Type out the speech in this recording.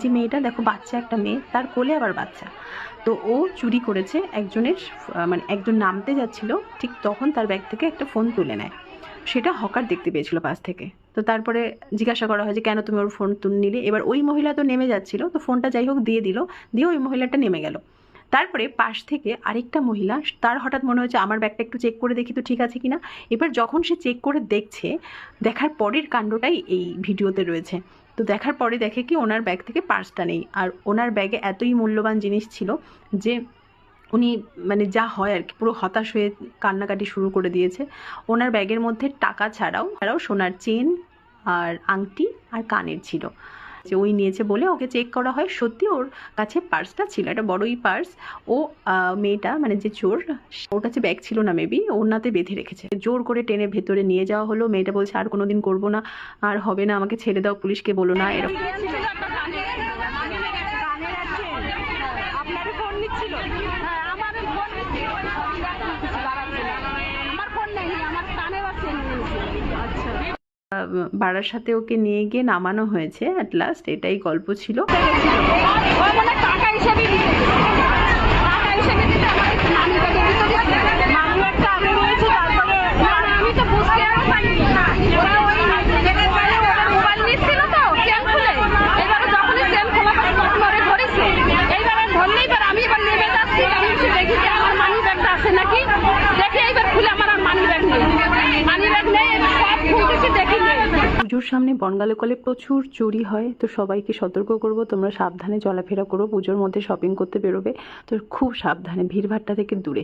যে মেয়েটা দেখো, বাচ্চা একটা মেয়ে, তার কোলে আবার বাচ্চা। তো ও চুরি করেছে একজনের, মানে একজন নামতে যাচ্ছিল, ঠিক তখন তার ব্যাগ থেকে একটা ফোন তুলে নেয়। সেটা হকার দেখতে পেয়েছিল পাশ থেকে। তো তারপরে জিজ্ঞাসা করা হয় যে কেন তুমি ওর ফোন তুলে নিলে। এবার ওই মহিলা তো নেমে যাচ্ছিল, তো ফোনটা যাই হোক দিয়ে দিল, দিয়ে ওই মহিলাটা নেমে গেল। তারপরে পাশ থেকে আরেকটা মহিলা, তার হঠাৎ মনে হচ্ছে আমার ব্যাগটা একটু চেক করে দেখি তো ঠিক আছে কিনা। এবার যখন সে চেক করে দেখছে, দেখার পরের কাণ্ডটাই এই ভিডিওতে রয়েছে। তো দেখার পরে দেখে কি ওনার ব্যাগ থেকে পার্সটা নেই, আর ওনার ব্যাগে এতই মূল্যবান জিনিস ছিল যে উনি মানে যা হয় আর কি, পুরো হতাশ হয়ে কান্নাকাটি শুরু করে দিয়েছে। ওনার ব্যাগের মধ্যে টাকা ছাড়াও সোনার চেন আর আংটি আর কানের ছিল, যে ওই নিয়েছে বলে ওকে চেক করা হয়। সত্যি ওর কাছে পার্সটা ছিল, একটা বড়ই পার্স। ও মেয়েটা মানে যে চোর, ওর কাছে ব্যাগ ছিল না, মেবি ওড়নাতে বেঁধে রেখেছে। জোর করে টেনে ভেতরে নিয়ে যাওয়া হলো। মেয়েটা বলছে আর কোনোদিন করবো না, আর হবে না, আমাকে ছেড়ে দাও, পুলিশকে বলো না, এরকম। বারাসাতে ওকে নিয়ে গিয়ে নামানো হয়েছে অ্যাট লাস্ট, এটাই গল্প ছিল। পুজোর সামনে বনগাঁ-লোকালে প্রচুর চুরি হয়, তো সবাইকে সতর্ক করব, তোমরা সাবধানে চলাফেরা করো। পুজোর মধ্যে শপিং করতে বেরোবে তো খুব সাবধানে, ভিড়ভাট্টা থেকে দূরে।